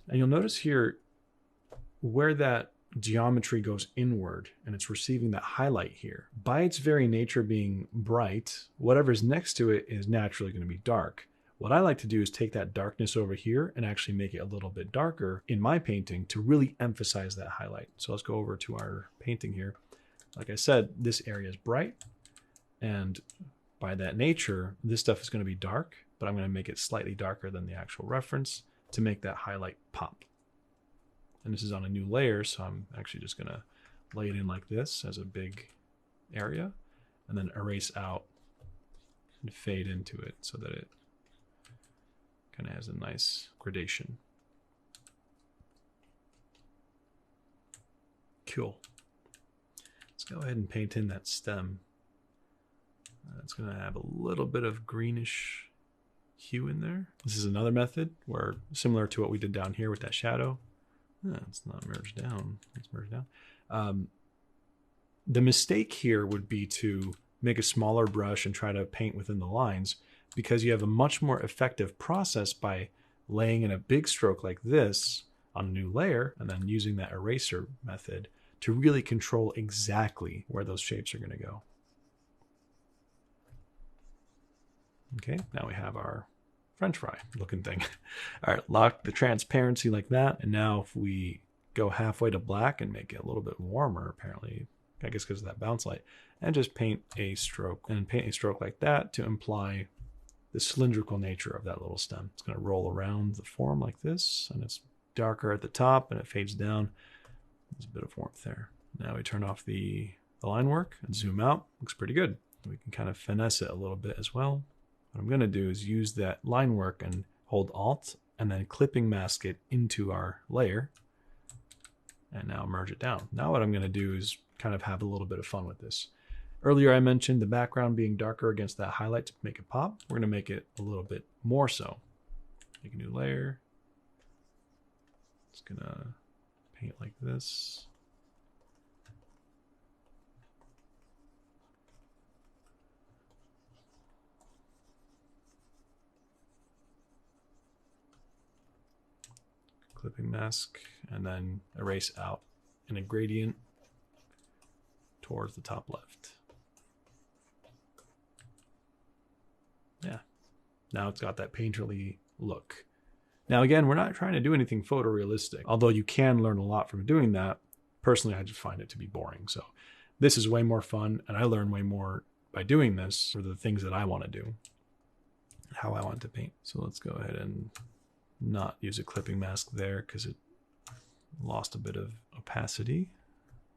And you'll notice here where that geometry goes inward and it's receiving that highlight here. By its very nature being bright, whatever's next to it is naturally going to be dark. What I like to do is take that darkness over here and actually make it a little bit darker in my painting to really emphasize that highlight. So let's go over to our painting here. Like I said, this area is bright, and by that nature, this stuff is going to be dark, but I'm going to make it slightly darker than the actual reference to make that highlight pop. And this is on a new layer, so I'm actually just going to lay it in like this as a big area, and then erase out and fade into it so that it kind of has a nice gradation. Cool. Let's go ahead and paint in that stem. It's going to have a little bit of greenish hue in there. This is another method where, similar to what we did down here with that shadow, it's not merged down. It's merged down. The mistake here would be to make a smaller brush and try to paint within the lines, because you have a much more effective process by laying in a big stroke like this on a new layer and then using that eraser method to really control exactly where those shapes are going to go. Okay, now we have our French fry looking thing. All right, lock the transparency like that. And now if we go halfway to black and make it a little bit warmer, apparently, I guess because of that bounce light, and just paint a stroke, and paint a stroke like that to imply the cylindrical nature of that little stem. It's going to roll around the form like this, and it's darker at the top and it fades down. There's a bit of warmth there. Now we turn off the line work and zoom out. Looks pretty good. We can kind of finesse it a little bit as well. What I'm going to do is use that line work and hold Alt and then clipping mask it into our layer, and now merge it down. Now what I'm going to do is kind of have a little bit of fun with this. Earlier I mentioned the background being darker against that highlight to make it pop. We're going to make it a little bit more so. Make a new layer. It's going to paint like this. Clipping mask, and then erase out in a gradient towards the top left. Yeah, now it's got that painterly look. Now again, we're not trying to do anything photorealistic, although you can learn a lot from doing that. Personally, I just find it to be boring. So this is way more fun, and I learn way more by doing this for the things that I want to do, how I want to paint. So let's go ahead and not use a clipping mask there because it lost a bit of opacity.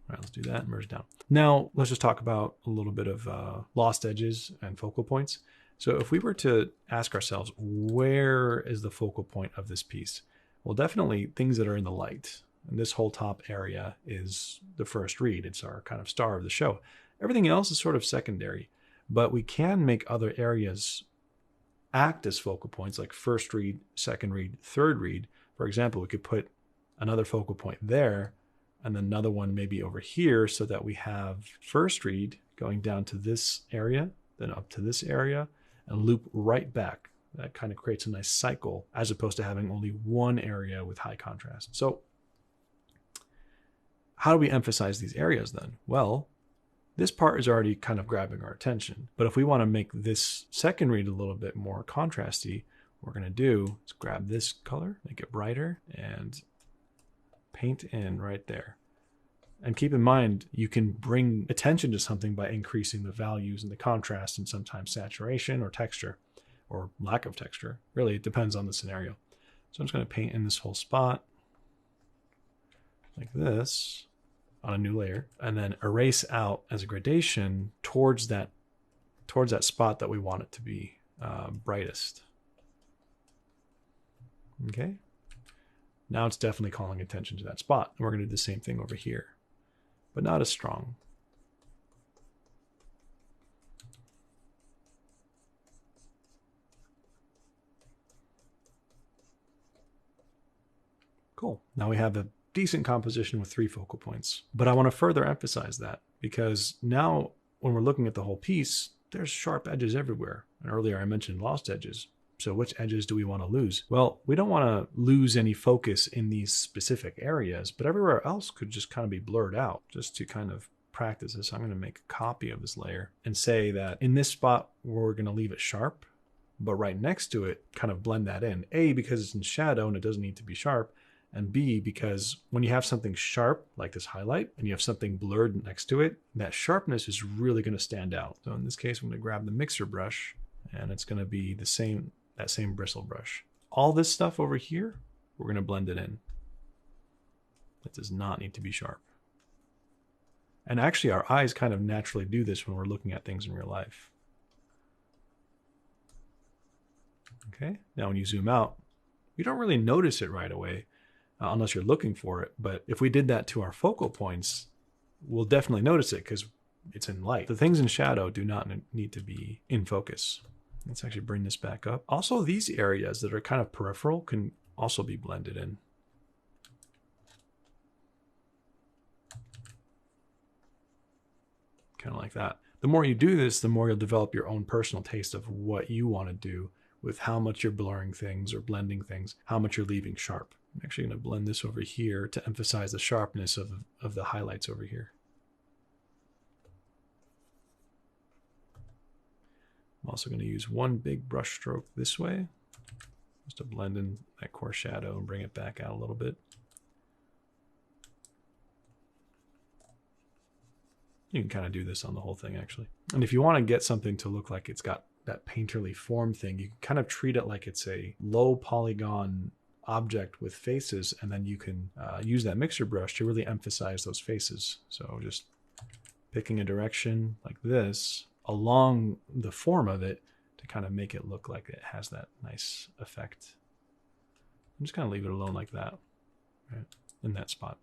All right, let's do that and merge down. Now let's just talk about a little bit of lost edges and focal points. So if we were to ask ourselves, where is the focal point of this piece? Well, definitely things that are in the light. And this whole top area is the first read. It's our kind of star of the show. Everything else is sort of secondary, but we can make other areas act as focal points, like first read, second read, third read. For example, we could put another focal point there and then another one maybe over here, so that we have first read going down to this area, then up to this area, and loop right back. That kind of creates a nice cycle, as opposed to having only one area with high contrast. So how do we emphasize these areas then? Well, this part is already kind of grabbing our attention. But if we want to make this second read a little bit more contrasty, what we're going to do is grab this color, make it brighter, and paint in right there. And keep in mind, you can bring attention to something by increasing the values and the contrast and sometimes saturation or texture or lack of texture. Really, it depends on the scenario. So I'm just going to paint in this whole spot like this on a new layer, and then erase out as a gradation towards that spot that we want it to be brightest. Okay. Now it's definitely calling attention to that spot. And we're going to do the same thing over here, but not as strong. Cool. Now we have a decent composition with 3 focal points. But I want to further emphasize that, because now when we're looking at the whole piece, there's sharp edges everywhere. And earlier I mentioned lost edges. So which edges do we want to lose? Well, we don't want to lose any focus in these specific areas, but everywhere else could just kind of be blurred out. Just to kind of practice this, I'm going to make a copy of this layer and say that in this spot, we're going to leave it sharp, but right next to it, kind of blend that in. A, because it's in shadow and it doesn't need to be sharp. And B, because when you have something sharp like this highlight and you have something blurred next to it, that sharpness is really going to stand out. So in this case, I'm going to grab the mixer brush and it's going to be the same, that same bristle brush. All this stuff over here, we're going to blend it in. It does not need to be sharp. And actually our eyes kind of naturally do this when we're looking at things in real life. Okay, now when you zoom out, you don't really notice it right away. Unless you're looking for it. But if we did that to our focal points, we'll definitely notice it because it's in light. The things in shadow do not need to be in focus. Let's actually bring this back up. Also, these areas that are kind of peripheral can also be blended in. Kind of like that. The more you do this, the more you'll develop your own personal taste of what you want to do with how much you're blurring things or blending things, how much you're leaving sharp. I'm actually going to blend this over here to emphasize the sharpness of the highlights over here. I'm also going to use one big brush stroke this way, just to blend in that core shadow and bring it back out a little bit. You can kind of do this on the whole thing, actually. And if you want to get something to look like it's got that painterly form thing, you can kind of treat it like it's a low polygon object with faces, and then you can use that mixer brush to really emphasize those faces. So just picking a direction like this along the form of it to kind of make it look like it has that nice effect. I'm just kind of leave it alone like that, right, in that spot.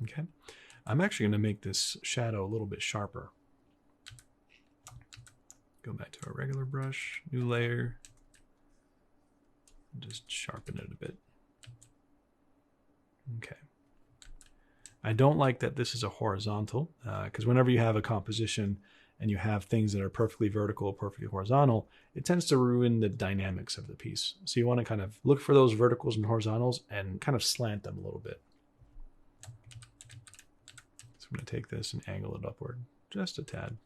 Okay, I'm actually going to make this shadow a little bit sharper. Go back to our regular brush, new layer, and just sharpen it a bit. Okay. I don't like that this is a horizontal, because whenever you have a composition and you have things that are perfectly vertical, perfectly horizontal, it tends to ruin the dynamics of the piece. So you want to kind of look for those verticals and horizontals and kind of slant them a little bit. I'm going to take this and angle it upward just a tad.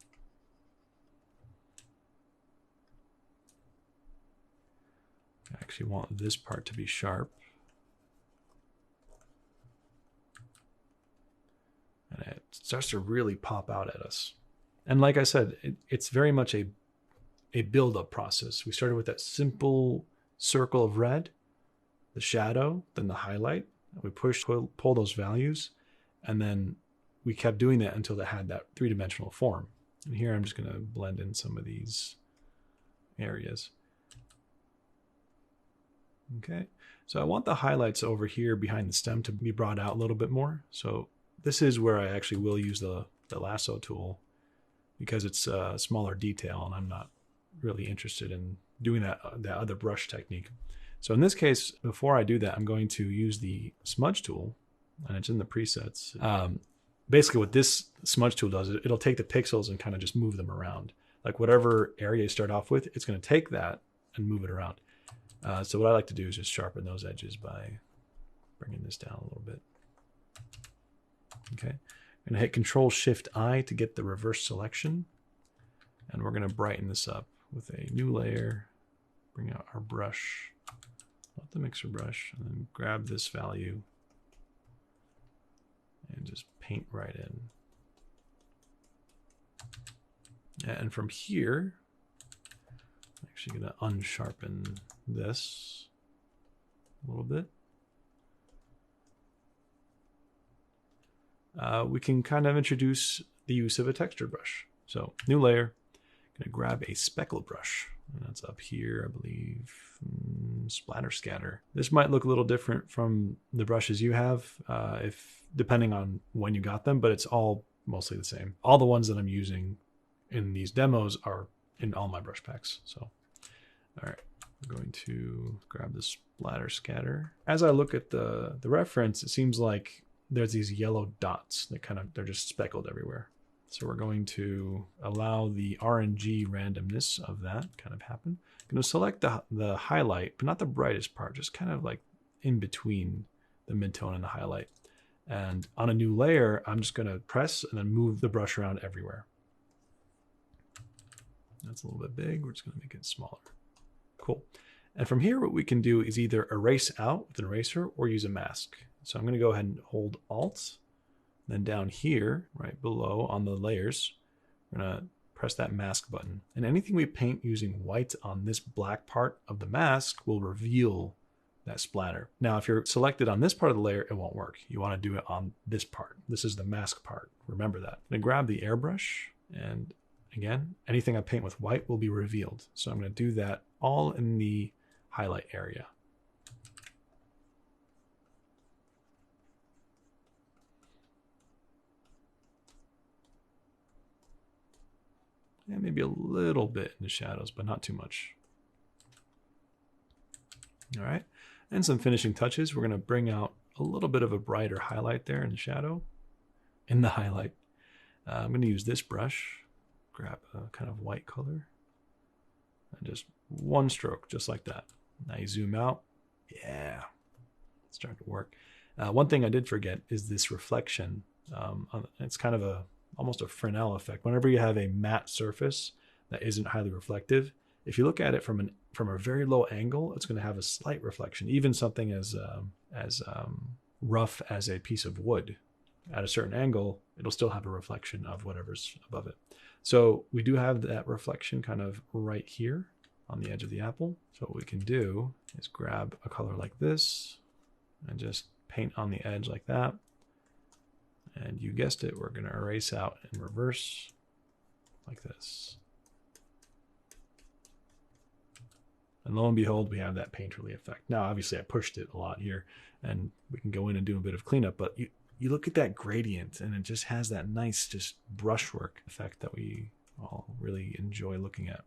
I actually want this part to be sharp. And it starts to really pop out at us. And like I said, it's very much a build-up process. We started with that simple circle of red, the shadow, then the highlight. We pull those values, and then we kept doing that until it had that three-dimensional form. And here I'm just going to blend in some of these areas. Okay, so I want the highlights over here behind the stem to be brought out a little bit more. So this is where I actually will use the lasso tool, because it's a smaller detail and I'm not really interested in doing that other brush technique. So in this case, before I do that, I'm going to use the smudge tool, and it's in the presets. Basically what this smudge tool does, it'll take the pixels and kind of just move them around. Like whatever area you start off with, it's going to take that and move it around. So what I like to do is just sharpen those edges by bringing this down a little bit. Okay, I'm going to hit Control-Shift-I to get the reverse selection. And we're going to brighten this up with a new layer. Bring out our brush, not the mixer brush, and then grab this value and just paint right in. And from here, I'm actually going to unsharpen this a little bit. We can kind of introduce the use of a texture brush. So new layer, going to grab a speckle brush, and that's up here, I believe, Splatter Scatter. This might look a little different from the brushes you have, depending on when you got them, but it's all mostly the same. All the ones that I'm using in these demos are in all my brush packs. So, all right, I'm going to grab this splatter scatter. As I look at the reference, it seems like there's these yellow dots that they're just speckled everywhere. So we're going to allow the RNG randomness of that kind of happen. I'm going to select the highlight, but not the brightest part, just kind of like in between the midtone and the highlight. And on a new layer, I'm just going to press and then move the brush around everywhere. That's a little bit big. We're just going to make it smaller. Cool. And from here, what we can do is either erase out with an eraser or use a mask. So I'm going to go ahead and hold Alt. Then down here, right below on the layers, we're going to press that mask button. And anything we paint using white on this black part of the mask will reveal that splatter. Now, if you're selected on this part of the layer, it won't work. You want to do it on this part. This is the mask part. Remember that. I'm going to grab the airbrush, and again, anything I paint with white will be revealed. So I'm going to do that all in the highlight area. And maybe a little bit in the shadows, but not too much. All right, and some finishing touches. We're going to bring out a little bit of a brighter highlight there in the shadow, in the highlight. I'm going to use this brush, grab a kind of white color, and just one stroke, just like that. Now you zoom out. Yeah, it's starting to work. One thing I did forget is this reflection. It's kind of almost a Fresnel effect. Whenever you have a matte surface that isn't highly reflective, if you look at it from a very low angle, it's going to have a slight reflection. Even something as rough as a piece of wood, at a certain angle, it'll still have a reflection of whatever's above it. So we do have that reflection kind of right here on the edge of the apple. So what we can do is grab a color like this and just paint on the edge like that. And you guessed it, we're going to erase out in reverse like this. And lo and behold, we have that painterly effect. Now, obviously, I pushed it a lot here, and we can go in and do a bit of cleanup, but you look at that gradient, and it just has that nice just brushwork effect that we all really enjoy looking at.